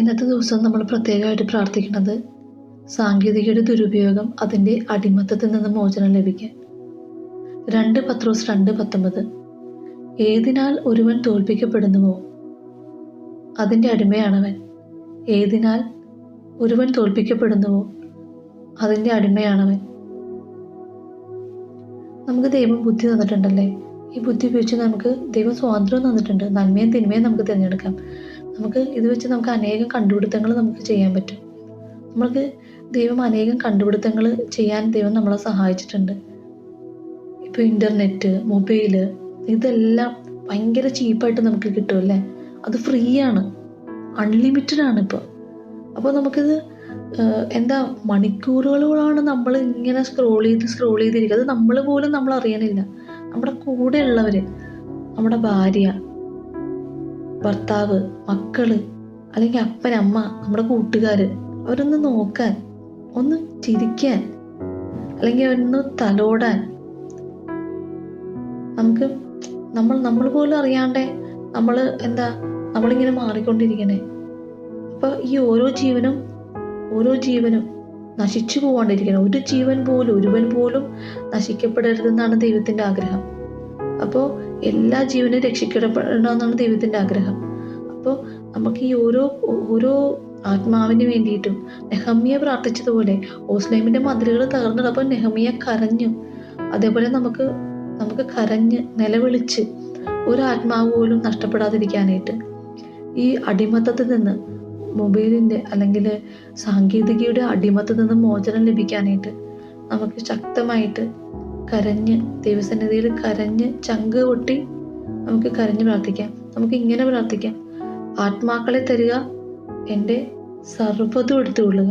ഇന്നത്തെ ദിവസം നമ്മൾ പ്രത്യേകമായിട്ട് പ്രാർത്ഥിക്കുന്നത് സാങ്കേതികയുടെ ദുരുപയോഗം അതിൻ്റെ അടിമത്തത്തിൽ നിന്ന് മോചനം ലഭിക്കാൻ. 2 പത്രോസ് 2:19. ഏതിനാൽ ഒരുവൻ തോൽപ്പിക്കപ്പെടുന്നുവോ അതിൻ്റെ അടിമയാണവൻ. ഏതിനാൽ ഒരുവൻ തോൽപ്പിക്കപ്പെടുന്നുവോ അതിൻ്റെ അടിമയാണവൻ. നമുക്ക് ദൈവം ബുദ്ധി തന്നിട്ടുണ്ടല്ലേ? ഈ ബുദ്ധി ഉപയോഗിച്ച് നമുക്ക് ദൈവം സ്വാതന്ത്ര്യം തന്നിട്ടുണ്ട്. നന്മയും തിന്മയും നമുക്ക് തിരഞ്ഞെടുക്കാം. നമുക്ക് ഇത് വെച്ച് നമുക്ക് അനേകം കണ്ടുപിടുത്തങ്ങൾ നമുക്ക് ചെയ്യാൻ പറ്റും. നമ്മൾക്ക് ദൈവം അനേകം കണ്ടുപിടുത്തങ്ങൾ ചെയ്യാൻ ദൈവം നമ്മളെ സഹായിച്ചിട്ടുണ്ട്. ഇപ്പോൾ ഇൻ്റർനെറ്റ്, മൊബൈല്, ഇതെല്ലാം ഭയങ്കര ചീപ്പായിട്ട് നമുക്ക് കിട്ടുമല്ലേ? അത് ഫ്രീ ആണ്, അൺലിമിറ്റഡ് ആണ് ഇപ്പോൾ. അപ്പോൾ നമുക്കിത് മണിക്കൂറുകളോളാണ് നമ്മൾ ഇങ്ങനെ സ്ക്രോൾ ചെയ്തിരിക്കുക. അത് നമ്മൾ പോലും നമ്മൾ അറിയണില്ല. നമ്മുടെ കൂടെയുള്ളവർ, നമ്മുടെ ഭാര്യ, ഭർത്താവ്, മക്കള്, അല്ലെങ്കിൽ അപ്പൻ, അമ്മ, നമ്മുടെ കൂട്ടുകാർ, അവരൊന്ന് നോക്കാൻ, ഒന്ന് ചിരിക്കാൻ, അല്ലെങ്കിൽ അവരൊന്ന് തലോടാൻ നമുക്ക് നമ്മൾ പോലും അറിയാണ്ടേ നമ്മളിങ്ങനെ മാറിക്കൊണ്ടിരിക്കണേ. അപ്പോൾ ഈ ഓരോ ജീവനും നശിച്ചു പോകാണ്ടിരിക്കണം. ഒരുവൻ പോലും നശിക്കപ്പെടരുതെന്നാണ് ദൈവത്തിൻ്റെ ആഗ്രഹം. അപ്പോൾ എല്ലാ ജീവനും രക്ഷിക്കപ്പെടണമെന്നാണ് ദൈവത്തിൻ്റെ ആഗ്രഹം. അപ്പോൾ നമുക്ക് ഈ ഓരോ ആത്മാവിന് വേണ്ടിയിട്ടും നെഹമ്യ പ്രാർത്ഥിച്ചതുപോലെ ഓസ്ലേമിൻ്റെ മതിലുകൾ തകർന്നപ്പോൾ നെഹമ്യ കരഞ്ഞു. അതേപോലെ നമുക്ക് കരഞ്ഞ് നിലവിളിച്ച് ഒരു ആത്മാവ് പോലും നഷ്ടപ്പെടാതിരിക്കാനായിട്ട്, ഈ അടിമത്തത്തിൽ നിന്ന്, മൊബൈലിൻ്റെ അല്ലെങ്കിൽ സാങ്കേതികയുടെ അടിമത്തത്തിൽ നിന്ന് മോചനം ലഭിക്കാനായിട്ട് നമുക്ക് ശക്തമായിട്ട് കരഞ്ഞ് ദൈവസന്നിധിയിൽ കരഞ്ഞ് ചങ്ക് പൊട്ടി നമുക്ക് കരഞ്ഞ് പ്രാർത്ഥിക്കാം. നമുക്ക് ഇങ്ങനെ പ്രാർത്ഥിക്കാം: ആത്മാക്കളെ തരിക, എൻ്റെ സർവ്വതും എടുത്തുകൊള്ളുക.